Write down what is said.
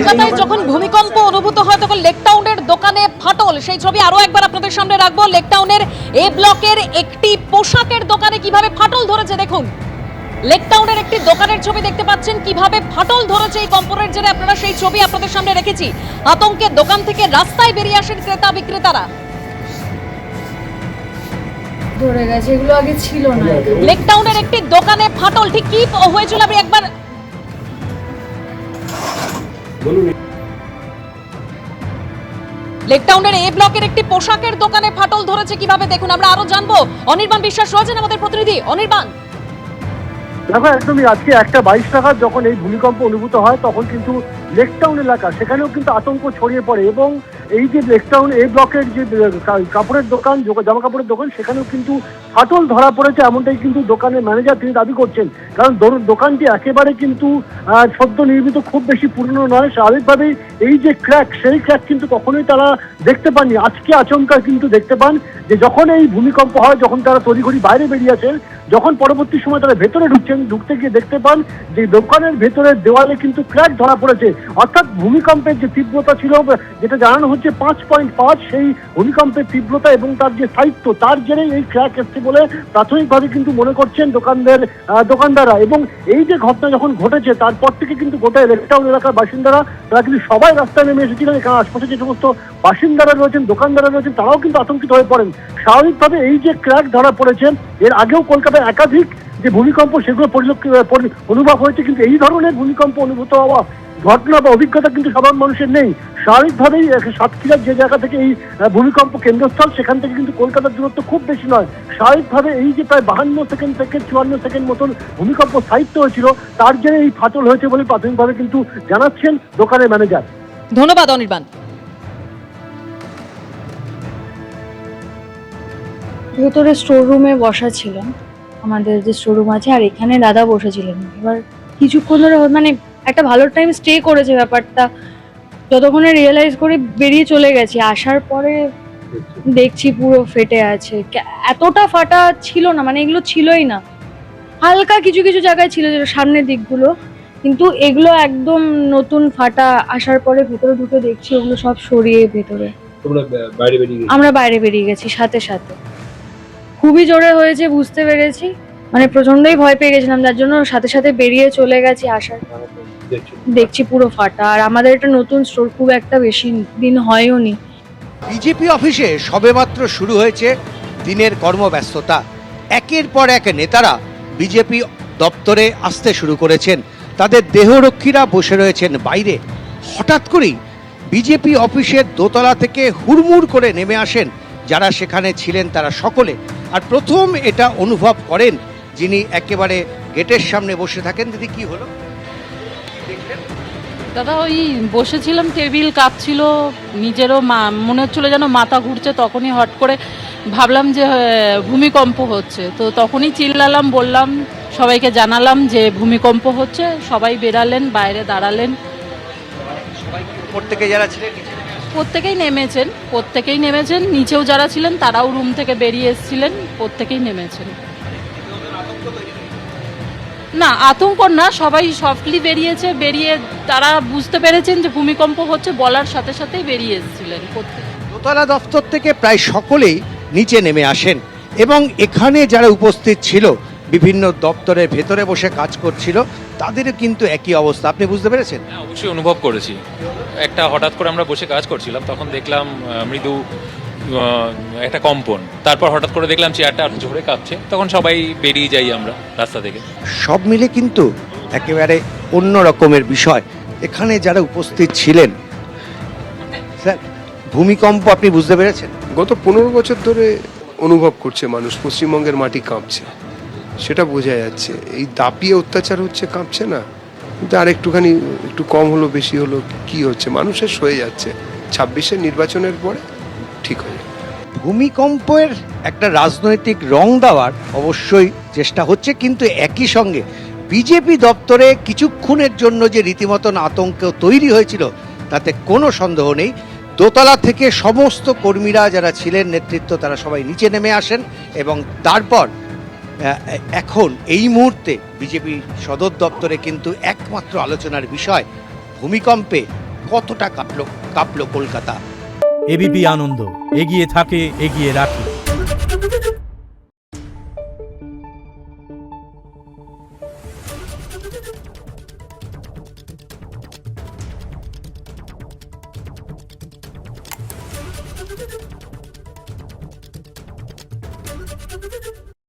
কলকাতায় যখন ভূমিকম্প অনুভূত হয় তখন লেকটাউনের দোকানে ফাটল, সেই ছবি আরো একবার আপনাদের সামনে রাখবো। লেকটাউনের এ ব্লকের একটি পোশাকের দোকানে কিভাবে ফাটল ধরেছে দেখুন। লেকটাউনের একটি দোকানের ছবি দেখতে পাচ্ছেন কিভাবে ফাটল ধরেছে এই কম্পনের জেরে। আপনারা সেই ছবি আপনাদের সামনে রেখেছি। আতঙ্কে দোকান থেকে রাস্তায় বেরিয়ে আসেন ক্রেতা বিক্রেতারা। ধরে গেছে, এগুলো আগে ছিল না। লেকটাউনের একটি দোকানে ফাটল, ঠিক কি হয়েছিল আমি একবার লেকটাউনের এ ব্লকের একটি পোশাকের দোকানে ফাটল ধরেছে কিভাবে দেখুন। আমরা আরো জানবো। অনির্বাণ বিশ্বাস রয়েছেন আমাদের প্রতিনিধি। অনির্বাণ, দেখো একদমই আজকে 1:22 নাগাদ যখন এই ভূমিকম্প অনুভূত হয় তখন কিন্তু লেকটাউন এলাকা সেখানেও কিন্তু আতঙ্ক ছড়িয়ে পড়ে এবং এই যে লেকটাউন এই ব্লকের যে কাপড়ের দোকান, জামা কাপড়ের দোকান, সেখানেও কিন্তু ফাটল ধরা পড়েছে, এমনটাই কিন্তু দোকানের ম্যানেজার তিনি দাবি করছেন। কারণ দোকানটি একেবারে কিন্তু সদ্য নির্মিত, খুব বেশি পুরনো নয়। স্বাভাবিকভাবেই এই যে ক্র্যাক, সেই ক্র্যাক কিন্তু কখনোই তারা দেখতে পাননি। আজকে আচমকা কিন্তু দেখতে পান যে যখন এই ভূমিকম্প হয়, যখন তারা তড়িঘড়ি বাইরে বেরিয়ে আসেন, যখন পরবর্তী সময় তারা ভেতরে ঢুকতে গিয়ে দেখতে পান যে দোকানের ভেতরের দেওয়ালে কিন্তু ক্র্যাক ধরা পড়েছে। অর্থাৎ ভূমিকম্পের যে তীব্রতা ছিল, যেটা জানানো হচ্ছে 5.5, সেই ভূমিকম্পের তীব্রতা এবং তার যে স্থায়িত্ব, তার জেরেই এই ক্র্যাক এসছে বলে প্রাথমিকভাবে কিন্তু মনে করছেন দোকানদাররা। এবং এই যে ঘটনা যখন ঘটেছে তারপর থেকে কিন্তু গোটা লেকটাউন এলাকার বাসিন্দারা তারা কিন্তু সবাই রাস্তায় নেমে এসেছিলেন। এখানে আশপাশে যে সমস্ত বাসিন্দারা রয়েছেন, দোকানদাররা রয়েছেন, তারাও কিন্তু আতঙ্কিত হয়ে পড়েন। স্বাভাবিকভাবে এই যে ক্র্যাক ধরা পড়েছে, এর আগেও কলকাতায় একাধিক যে ভূমিকম্প সেগুলো অনুভব হয়েছে, কিন্তু এই ধরনের ভূমিকম্প অনুভূত হওয়া ঘটনা বা অভিজ্ঞতা কিন্তু সাধারণ মানুষের নেই। স্বাভাবিকভাবেই সাতক্ষীরার যে জায়গা থেকে এই ভূমিকম্প কেন্দ্রস্থল, সেখান থেকে কিন্তু কলকাতার দূরত্ব খুব বেশি নয়। স্বাভাবিকভাবে এই যে প্রায় 52 সেকেন্ড থেকে 54 সেকেন্ড মতন ভূমিকম্প স্থায়িত্ব হয়েছিল, তার জন্য এই ফাটল হয়েছে বলে প্রাথমিকভাবে কিন্তু জানাচ্ছেন দোকানের ম্যানেজার। ধন্যবাদ অনির্বাণ। ভেতরে স্টোর রুমে বসা ছিলাম, আমাদের যে স্টোর রুম আছে, আর এখানে দাদা বসেছিলেন। এবার কিছুক্ষণ ধরে মানে একটা ভালো টাইম স্টে করেছে ব্যাপারটা, যতক্ষণে রিয়েলাইজ করে বেরিয়ে চলে গেছি। আসার পরে দেখছি পুরো ফেটে আছে। এতটা ফাটা ছিল না, মানে এগুলো ছিলই না। হালকা কিছু কিছু জায়গায় ছিল, যেটা সামনের দিকগুলো, কিন্তু এগুলো একদম নতুন ফাটা। আসার পরে ভেতরে ঢুকে দেখছি ওগুলো সব সরিয়ে ভেতরে আমরা বাইরে বেরিয়ে গেছি সাথে সাথে। খুবই জোরে হয়েছে বুঝতে পেরেছি, মানে প্রচন্ডই ভয় পেয়ে গেছিলাম, যার জন্য সাথে সাথে বেরিয়ে চলে গেছি। আসার পরে দেখছি পুরো ফাটা। আর আমাদের এটা নতুন স্টোর, খুব একটা বেশি দিন হয়ও নি। বিজেপি অফিসে সবেমাত্র শুরু হয়েছে দিনের কর্মব্যস্ততা। একের পর এক নেতারা বিজেপি দপ্তরে আসতে শুরু করেছেন, তাদের দেহরক্ষীরা বসে রয়েছেন বাইরে। হঠাৎ করেই বিজেপি অফিসের দোতলা থেকে হুড়মুড় করে নেমে আসেন যারা সেখানে ছিলেন তারা সকলে। আর প্রথম এটা অনুভব করেন যিনি একেবারে গেটের সামনে বসে থাকেন। দিদি, কি হলো? দাদা, ওই বসেছিলাম, টেবিল কাঁপছিল, নিজেরও মনে হচ্ছিল যেন মাথা ঘুরছে। তখনই হট করে ভাবলাম যে ভূমিকম্প হচ্ছে, তো তখনই চিল্লালাম, বললাম, সবাইকে জানালাম যে ভূমিকম্প হচ্ছে। সবাই বেরালেন, বাইরে দাঁড়ালেন। প্রত্যেকেই নেমেছেন, নিচেও যারা ছিলেন তারাও রুম থেকে বেরিয়ে এসেছিলেন, প্রত্যেকেই নেমেছেন। না, আতঙ্ক না, সবাই সফটলি বেরিয়েছে। বেরিয়ে তারা বুঝতে পেরেছেন যে ভূমিকম্প হচ্ছে, বলার সাথে সাথেই বেরিয়ে এসেছিলেন। দোতলা দপ্তর থেকে প্রায় সকলেই নিচে নেমে আসেন এবং এখানে যারা উপস্থিত ছিল, বিভিন্ন দপ্তরের ভেতরে বসে কাজ করছিল, তাদেরও কিন্তু একই অবস্থা। আপনি বুঝতে পেরেছেন? হ্যাঁ, অবশ্যই অনুভব করেছি। একটা হঠাৎ করে আমরা বসে কাজ করছিলাম, তখন দেখলাম মৃদু একটা কম্পন। তারপর হঠাৎ করে দেখলাম চেয়ারটা জোরে কাঁপছে, তখন সবাই বেরিয়ে যাই আমরা রাস্তা থেকে। সব মিলে কিন্তু একেবারে অন্য রকমের বিষয়। এখানে যারা উপস্থিত ছিলেন, স্যার, ভূমিকম্প আপনি বুঝতে পেরেছেন? গত 15 বছর ধরে অনুভব করছে মানুষ, পশ্চিমবঙ্গের মাটি কাঁপছে, সেটা বোঝা যাচ্ছে। এই দাপিয়ে অত্যাচার হচ্ছে, কাঁপছে না। কিন্তু আর একটুখানি একটু কম হলো বেশি হলো কি হচ্ছে, মানুষের সয়ে যাচ্ছে। 26-এর নির্বাচনের পরে ঠিক হয়ে যাবে। ভূমিকম্পের একটা রাজনৈতিক রং দেওয়ার অবশ্যই চেষ্টা হচ্ছে, কিন্তু একই সঙ্গে বিজেপি দপ্তরে কিছুক্ষণের জন্য যে রীতিমতন আতঙ্ক তৈরি হয়েছিল তাতে কোনো সন্দেহ নেই। দোতলা থেকে সমস্ত কর্মীরা যারা ছিলেন, নেতৃত্ব, তারা সবাই নিচে নেমে আসেন এবং তারপর এখন এই মুহূর্তে বিজেপি সদর দপ্তরে কিন্তু একমাত্র আলোচনার বিষয় ভূমিকম্পে কতটা কাঁপলো কলকাতা। এবিপি আনন্দ, এগিয়ে থাকে, এগিয়ে রাখে।